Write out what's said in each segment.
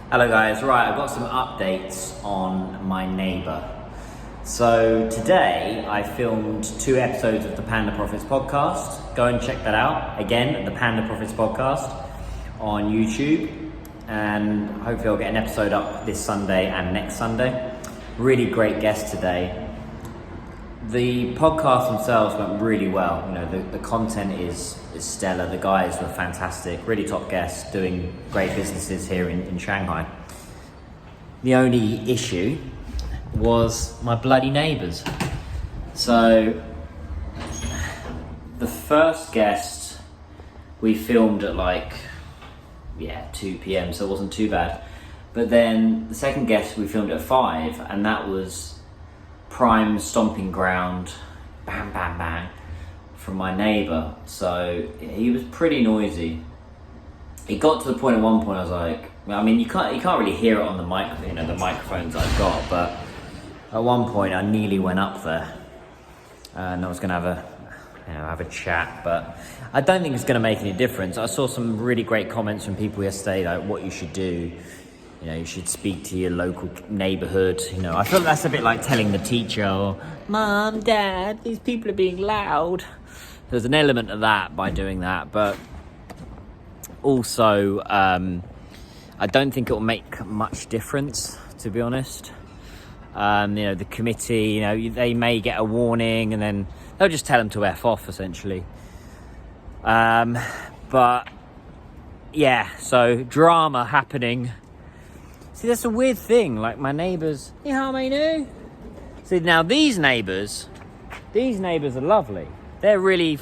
Hello guys, right, I've got some updates on my neighbour. So today I filmed 2 episodes of the Panda Profits podcast. Go and check that out, again, the Panda Profits podcast on YouTube. And hopefully I'll get an episode up this Sunday and next Sunday. Really great guest today. The podcasts themselves went really well. You know, the content is stellar. The guys were fantastic, really top guests, doing great businesses here in Shanghai. The only issue was my bloody neighbours. So the first guest we filmed at 2 p.m, so it wasn't too bad. But then the second guest we filmed at 5, and that was prime stomping ground, bang, bang, bang, from my neighbour. So he was pretty noisy. It got to the point at one point I was like, I mean, you can't really hear it on the mic, you know, the microphones I've got, but at one point I nearly went up there and I was going to have a chat, but I don't think it's going to make any difference. I saw some really great comments from people yesterday, like what you should do. You know, you should speak to your local neighbourhood. You know, I feel like that's a bit like telling the teacher, or, Mum, Dad, these people are being loud. There's an element of that by doing that, but also I don't think it will make much difference, to be honest. You know, the committee, you know, they may get a warning and then they'll just tell them to F off, essentially. But yeah, so drama happening. See, that's a weird thing. Like my neighbours, you know what I mean? See, now these neighbours are lovely. They're really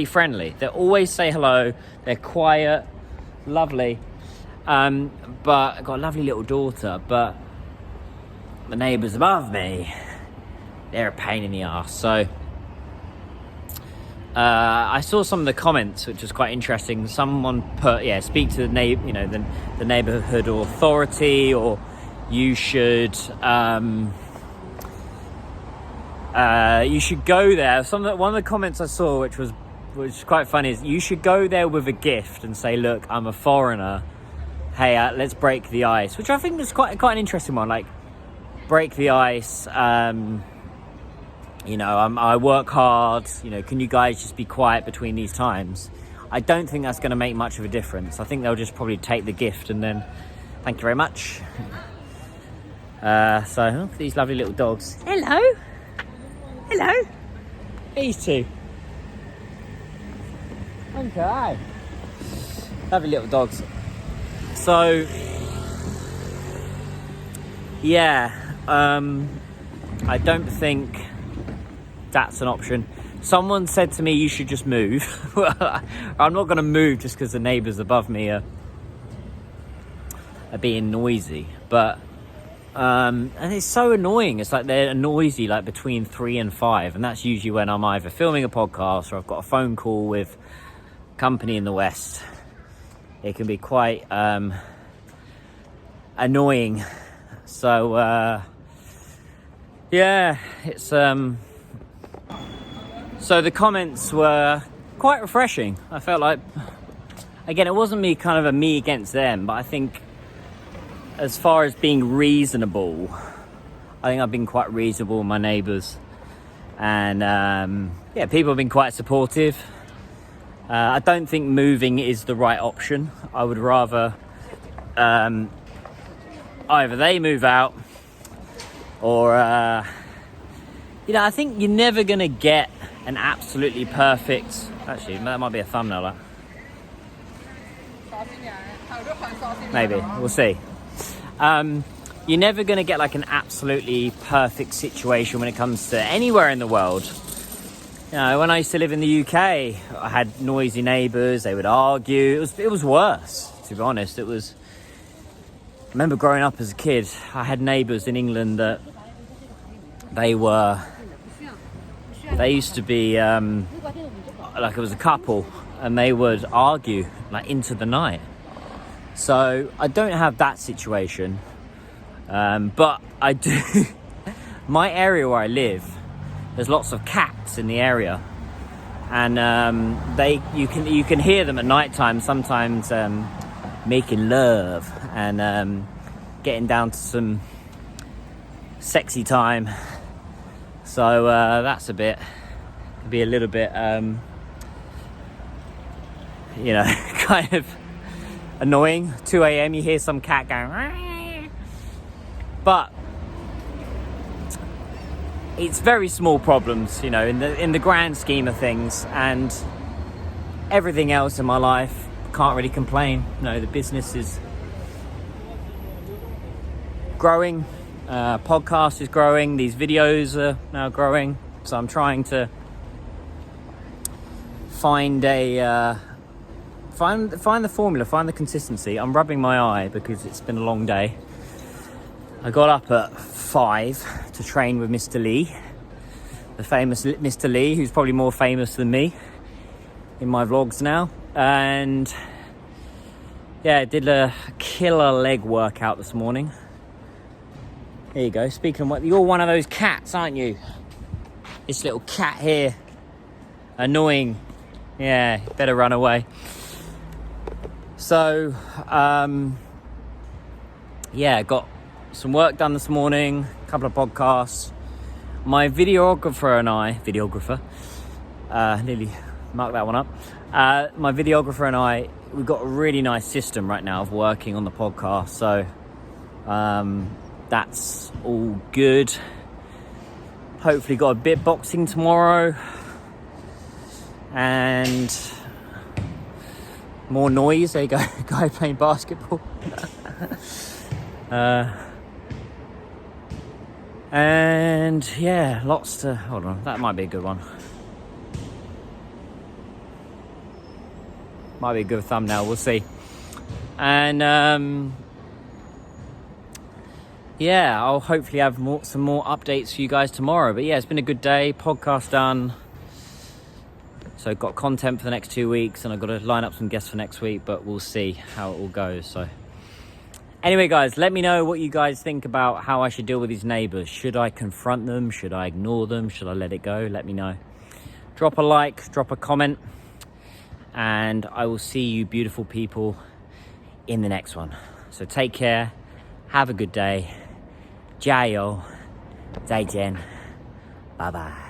friendly. They always say hello. They're quiet, lovely. But I've got a lovely little daughter. But the neighbours above me, they're a pain in the arse. So I saw some of the comments, which was quite interesting. Someone put, speak to the neighbourhood authority, or you should go there. One of the comments I saw, which was quite funny, is you should go there with a gift and say, look, I'm a foreigner. Hey, let's break the ice, which I think is quite an interesting one. Like, break the ice. You know, I work hard, you know, can you guys just be quiet between these times? I don't think that's going to make much of a difference. I think they'll just probably take the gift and then, thank you very much. So, these lovely little dogs. Hello. These two. Okay. Lovely little dogs. So, yeah, I don't think that's an option. Someone said to me, you should just move. I'm not going to move just because the neighbours above me are being noisy. But, and it's so annoying. It's like they're noisy like between 3 and 5. And that's usually when I'm either filming a podcast or I've got a phone call with a company in the West. It can be quite annoying. So, yeah, it's... So the comments were quite refreshing. I felt like, again, it wasn't me against them, but I think as far as being reasonable, I think I've been quite reasonable with my neighbours. And people have been quite supportive. I don't think moving is the right option. I would rather either they move out or, I think you're never going to get an absolutely perfect... Actually, that might be a thumbnail. Maybe, we'll see. You're never going to get like an absolutely perfect situation when it comes to anywhere in the world. You know, when I used to live in the UK, I had noisy neighbours, they would argue. It was worse, to be honest. I remember growing up as a kid, I had neighbours in England that they used to be like it was a couple, and they would argue like into the night. So I don't have that situation, but I do. My area where I live, there's lots of cats in the area, and you can hear them at night time sometimes making love, and getting down to some sexy time. So that's be a little bit, you know, kind of annoying. 2 a.m. you hear some cat going, but it's very small problems, you know, in the grand scheme of things, and everything else in my life, can't really complain. You know, the business is growing, podcast is growing, these videos are now growing, so I'm trying to find the formula, find the consistency. I'm rubbing my eye because it's been a long day. I got up at 5 to train with Mr. Lee, the famous Mr. Lee, who's probably more famous than me in my vlogs now. And yeah, did a killer leg workout this morning. There you go. Speaking of what, you're one of those cats, aren't you? This little cat here, annoying. Yeah, better run away. So yeah, got some work done this morning, a couple of podcasts. My videographer, nearly marked that one up. My videographer and I, we've got a really nice system right now of working on the podcast. So that's all good. Hopefully got a bit boxing tomorrow. And more noise. There you go, guy playing basketball. And yeah, lots to, hold on, that might be a good one. Might be a good thumbnail, we'll see. And yeah, I'll hopefully have some more updates for you guys tomorrow. But yeah, it's been a good day, podcast done. So got content for the next 2 weeks, and I've got to line up some guests for next week, but we'll see how it all goes. So anyway, guys, let me know what you guys think about how I should deal with these neighbours. Should I confront them? Should I ignore them? Should I let it go? Let me know. Drop a like, drop a comment, and I will see you beautiful people in the next one. So take care. Have a good day. Jayo. 再见. Bye-bye.